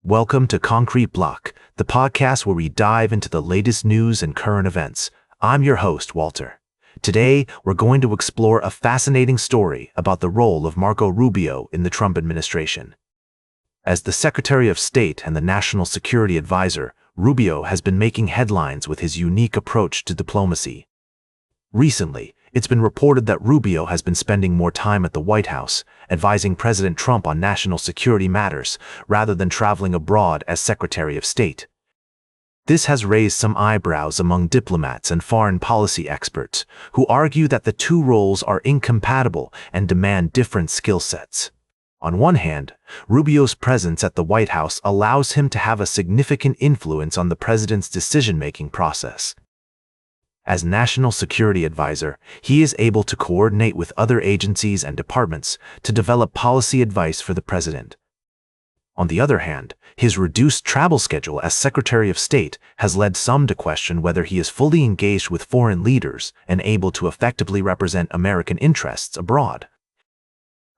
Welcome to Concrete Block, the podcast where we dive into the latest news and current events. I'm your host, Walter. Today, we're going to explore a fascinating story about the role of Marco Rubio in the Trump administration. As the Secretary of State and the National Security Advisor, Rubio has been making headlines with his unique approach to diplomacy. Recently, it's been reported that Rubio has been spending more time at the White House, advising President Trump on national security matters, rather than traveling abroad as Secretary of State. This has raised some eyebrows among diplomats and foreign policy experts, who argue that the two roles are incompatible and demand different skill sets. On one hand, Rubio's presence at the White House allows him to have a significant influence on the president's decision-making process. As National Security Advisor, he is able to coordinate with other agencies and departments to develop policy advice for the president. On the other hand, his reduced travel schedule as Secretary of State has led some to question whether he is fully engaged with foreign leaders and able to effectively represent American interests abroad.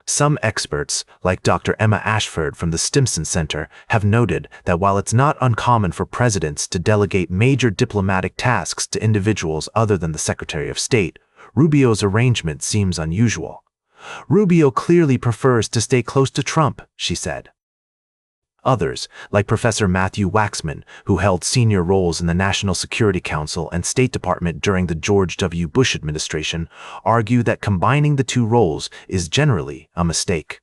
Some experts, like Dr. Emma Ashford from the Stimson Center, have noted that while it's not uncommon for presidents to delegate major diplomatic tasks to individuals other than the Secretary of State, Rubio's arrangement seems unusual. Rubio clearly prefers to stay close to Trump, she said. Others, like Professor Matthew Waxman, who held senior roles in the National Security Council and State Department during the George W. Bush administration, argue that combining the two roles is generally a mistake.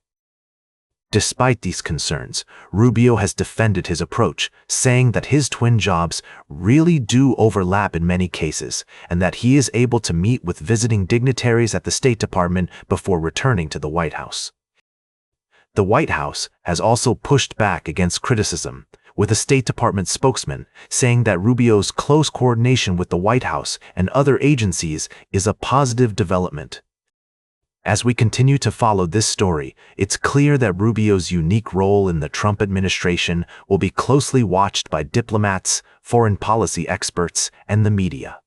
Despite these concerns, Rubio has defended his approach, saying that his twin jobs really do overlap in many cases, and that he is able to meet with visiting dignitaries at the State Department before returning to the White House. The White House has also pushed back against criticism, with a State Department spokesman saying that Rubio's close coordination with the White House and other agencies is a positive development. As we continue to follow this story, it's clear that Rubio's unique role in the Trump administration will be closely watched by diplomats, foreign policy experts, and the media.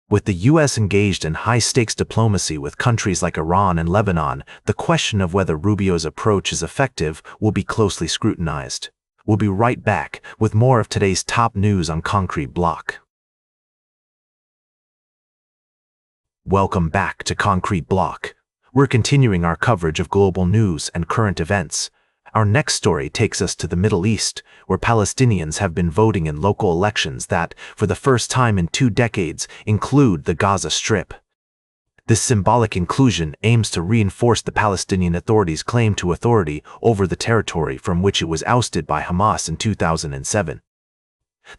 With the U.S. engaged in high-stakes diplomacy with countries like Iran and Lebanon, the question of whether Rubio's approach is effective will be closely scrutinized. We'll be right back with more of today's top news on Concrete Block. Welcome back to Concrete Block. We're continuing our coverage of global news and current events. Our next story takes us to the Middle East, where Palestinians have been voting in local elections that, for the first time in 2 decades, include the Gaza Strip. This symbolic inclusion aims to reinforce the Palestinian Authority's claim to authority over the territory from which it was ousted by Hamas in 2007.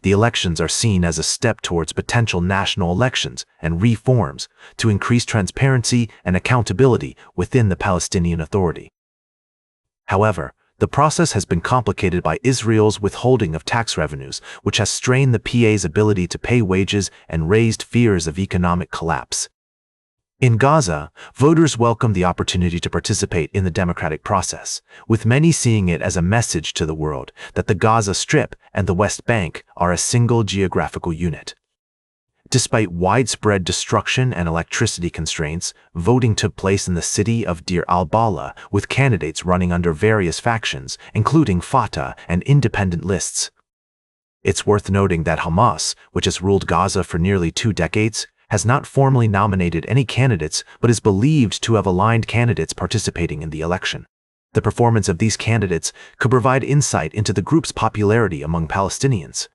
The elections are seen as a step towards potential national elections and reforms to increase transparency and accountability within the Palestinian Authority. However, the process has been complicated by Israel's withholding of tax revenues, which has strained the PA's ability to pay wages and raised fears of economic collapse. In Gaza, voters welcome the opportunity to participate in the democratic process, with many seeing it as a message to the world that the Gaza Strip and the West Bank are a single geographical unit. Despite widespread destruction and electricity constraints, voting took place in the city of Deir al-Balah, with candidates running under various factions, including Fatah and independent lists. It's worth noting that Hamas, which has ruled Gaza for nearly 2 decades, has not formally nominated any candidates but is believed to have aligned candidates participating in the election. The performance of these candidates could provide insight into the group's popularity among Palestinians.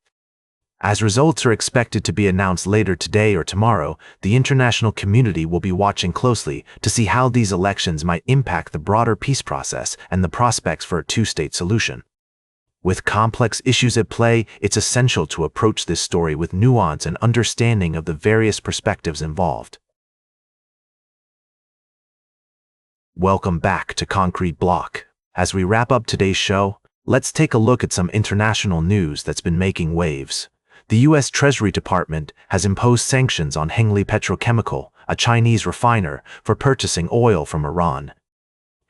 As results are expected to be announced later today or tomorrow, the international community will be watching closely to see how these elections might impact the broader peace process and the prospects for a two-state solution. With complex issues at play, it's essential to approach this story with nuance and understanding of the various perspectives involved. Welcome back to Concrete Block. As we wrap up today's show, let's take a look at some international news that's been making waves. The U.S. Treasury Department has imposed sanctions on Hengli Petrochemical, a Chinese refiner, for purchasing oil from Iran.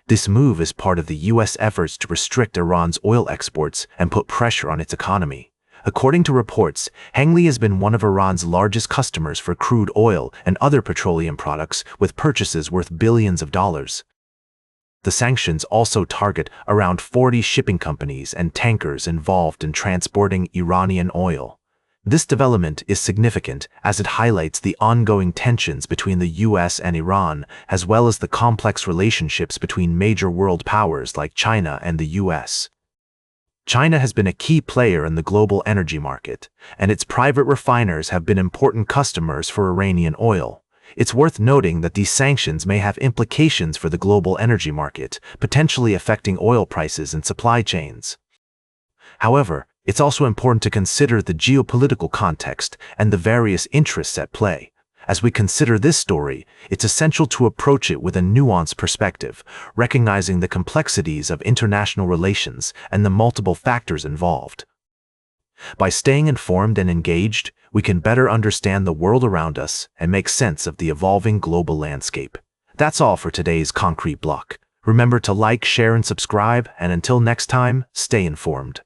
This move is part of the U.S. efforts to restrict Iran's oil exports and put pressure on its economy. According to reports, Hengli has been one of Iran's largest customers for crude oil and other petroleum products, with purchases worth billions of dollars. The sanctions also target around 40 shipping companies and tankers involved in transporting Iranian oil. This development is significant as it highlights the ongoing tensions between the US and Iran, as well as the complex relationships between major world powers like China and the US. China has been a key player in the global energy market, and its private refiners have been important customers for Iranian oil. It's worth noting that these sanctions may have implications for the global energy market, potentially affecting oil prices and supply chains. However, it's also important to consider the geopolitical context and the various interests at play. As we consider this story, it's essential to approach it with a nuanced perspective, recognizing the complexities of international relations and the multiple factors involved. By staying informed and engaged, we can better understand the world around us and make sense of the evolving global landscape. That's all for today's Concrete Block. Remember to like, share, and subscribe, and until next time, stay informed.